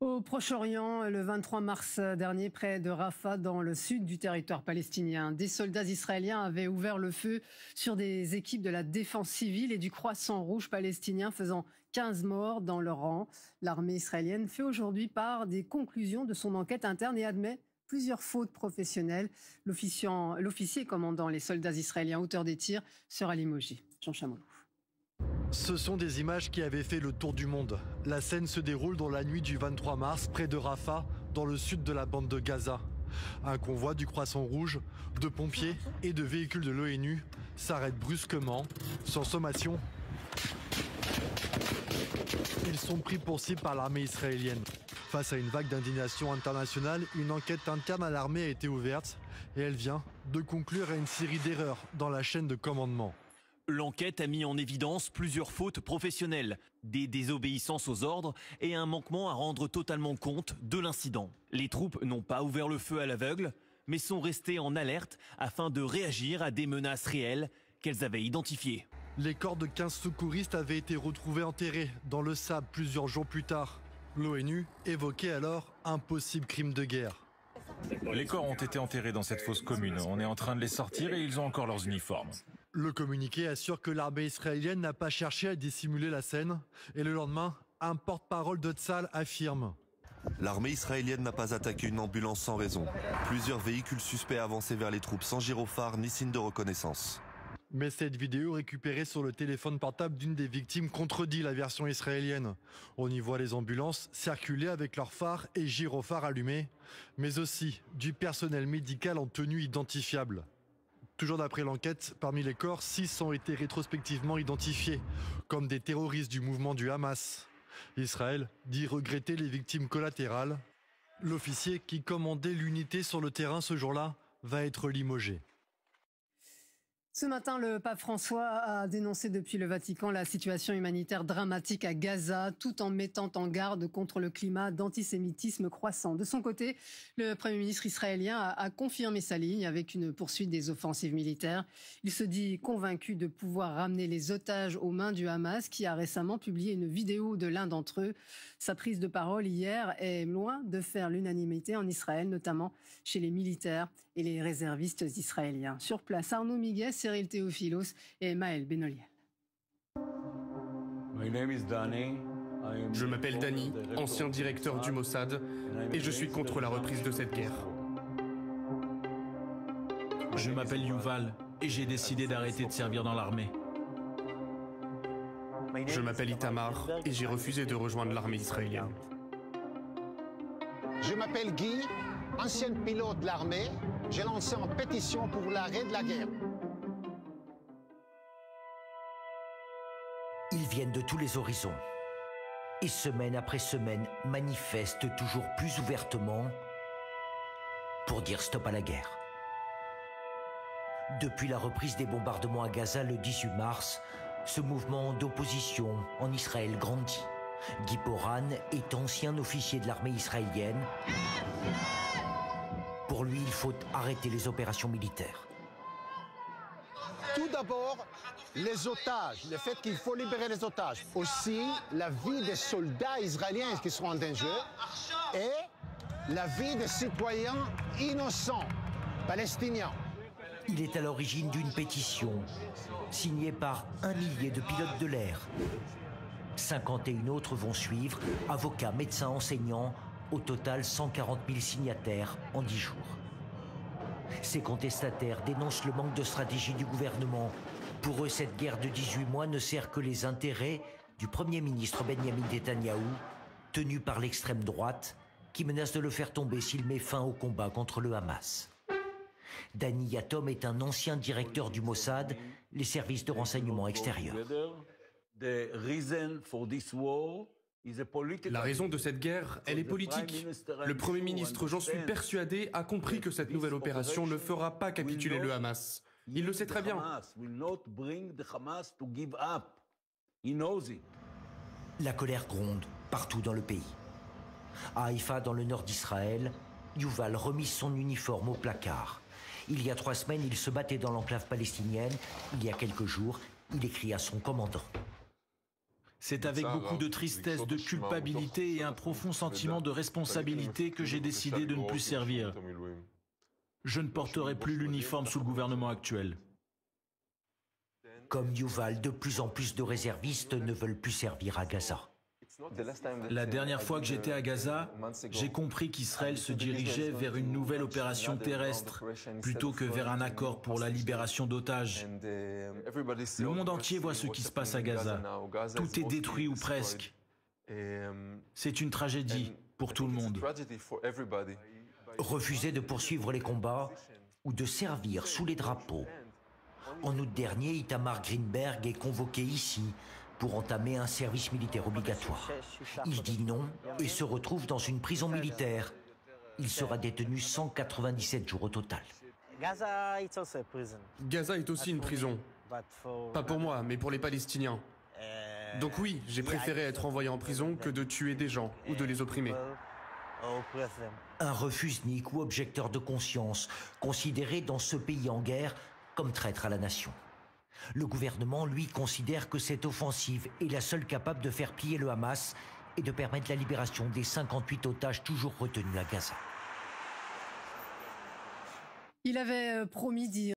Au Proche-Orient, le 23 mars dernier, près de Rafah, dans le sud du territoire palestinien, des soldats israéliens avaient ouvert le feu sur des équipes de la défense civile et du Croissant Rouge palestinien, faisant 15 morts dans leur rang. L'armée israélienne fait aujourd'hui part des conclusions de son enquête interne et admet plusieurs fautes professionnelles. L'officier commandant les soldats israéliens auteurs des tirs sera limogé. Jean Chamolou. Ce sont des images qui avaient fait le tour du monde. La scène se déroule dans la nuit du 23 mars, près de Rafah, dans le sud de la bande de Gaza. Un convoi du Croissant Rouge, de pompiers et de véhicules de l'ONU s'arrête brusquement, sans sommation. Ils sont pris pour cible par l'armée israélienne. Face à une vague d'indignation internationale, une enquête interne à l'armée a été ouverte et elle vient de conclure à une série d'erreurs dans la chaîne de commandement. L'enquête a mis en évidence plusieurs fautes professionnelles, des désobéissances aux ordres et un manquement à rendre totalement compte de l'incident. Les troupes n'ont pas ouvert le feu à l'aveugle, mais sont restées en alerte afin de réagir à des menaces réelles qu'elles avaient identifiées. Les corps de 15 secouristes avaient été retrouvés enterrés dans le sable plusieurs jours plus tard. L'ONU évoquait alors un possible crime de guerre. Les corps ont été enterrés dans cette fosse commune. On est en train de les sortir et ils ont encore leurs uniformes. Le communiqué assure que l'armée israélienne n'a pas cherché à dissimuler la scène. Et le lendemain, un porte-parole de Tsahal affirme: l'armée israélienne n'a pas attaqué une ambulance sans raison. Plusieurs véhicules suspects avançaient vers les troupes sans gyrophare ni signe de reconnaissance. Mais cette vidéo récupérée sur le téléphone portable d'une des victimes contredit la version israélienne. On y voit les ambulances circuler avec leurs phares et gyrophares allumés, mais aussi du personnel médical en tenue identifiable. Toujours d'après l'enquête, parmi les corps, 6 ont été rétrospectivement identifiés comme des terroristes du mouvement du Hamas. Israël dit regretter les victimes collatérales. L'officier qui commandait l'unité sur le terrain ce jour-là va être limogé. Ce matin, le pape François a dénoncé depuis le Vatican la situation humanitaire dramatique à Gaza, tout en mettant en garde contre le climat d'antisémitisme croissant. De son côté, le Premier ministre israélien a confirmé sa ligne avec une poursuite des offensives militaires. Il se dit convaincu de pouvoir ramener les otages aux mains du Hamas, qui a récemment publié une vidéo de l'un d'entre eux. Sa prise de parole hier est loin de faire l'unanimité en Israël, notamment chez les militaires et les réservistes israéliens. Sur place, Arnaud Miguet, Cyril Théophilos et Maël Benoliel. Je m'appelle Dani, ancien directeur du Mossad, et je suis contre la reprise de cette guerre. Je m'appelle Yuval et j'ai décidé d'arrêter de servir dans l'armée. Je m'appelle Itamar et j'ai refusé de rejoindre l'armée israélienne. Je m'appelle Guy, ancien pilote de l'armée. J'ai lancé une pétition pour l'arrêt de la guerre. Ils viennent de tous les horizons et semaine après semaine manifestent toujours plus ouvertement pour dire stop à la guerre. Depuis la reprise des bombardements à Gaza le 18 mars, ce mouvement d'opposition en Israël grandit. Guy Poran est ancien officier de l'armée israélienne. Pour lui, il faut arrêter les opérations militaires. Tout d'abord, les otages, le fait qu'il faut libérer les otages. Aussi, la vie des soldats israéliens qui sont en danger et la vie des citoyens innocents palestiniens. Il est à l'origine d'une pétition signée par 1 millier de pilotes de l'air. 51 autres vont suivre, avocats, médecins, enseignants, au total 140 000 signataires en 10 jours. Ces contestataires dénoncent le manque de stratégie du gouvernement. Pour eux, cette guerre de 18 mois ne sert que les intérêts du Premier ministre Benyamin Netanyahou, tenu par l'extrême droite, qui menace de le faire tomber s'il met fin au combat contre le Hamas. Dani Yatom est un ancien directeur du Mossad, les services de renseignement extérieurs. La raison de cette guerre, elle est politique. Le Premier ministre, j'en suis persuadé, a compris que cette nouvelle opération ne fera pas capituler le Hamas. Il le sait très bien. La colère gronde partout dans le pays. À Haïfa, dans le nord d'Israël, Yuval remise son uniforme au placard. Il y a 3 semaines, il se battait dans l'enclave palestinienne. Il y a quelques jours, il écrit à son commandant. C'est avec beaucoup de tristesse, de culpabilité et un profond sentiment de responsabilité que j'ai décidé de ne plus servir. Je ne porterai plus l'uniforme sous le gouvernement actuel. Comme Yuval, de plus en plus de réservistes ne veulent plus servir à Gaza. La dernière fois que j'étais à Gaza, j'ai compris qu'Israël se dirigeait vers une nouvelle opération terrestre plutôt que vers un accord pour la libération d'otages. Le monde entier voit ce qui se passe à Gaza. Tout est détruit ou presque. C'est une tragédie pour tout le monde. Refuser de poursuivre les combats ou de servir sous les drapeaux. En août dernier, Itamar Greenberg est convoqué ici pour entamer un service militaire obligatoire. Il dit non et se retrouve dans une prison militaire. Il sera détenu 197 jours au total. Gaza est aussi une prison. Pas pour moi, mais pour les Palestiniens. Donc oui, j'ai préféré être envoyé en prison que de tuer des gens ou de les opprimer. Un refusnik ou objecteur de conscience, considéré dans ce pays en guerre comme traître à la nation. Le gouvernement, lui, considère que cette offensive est la seule capable de faire plier le Hamas et de permettre la libération des 58 otages toujours retenus à Gaza. Il avait promis d'y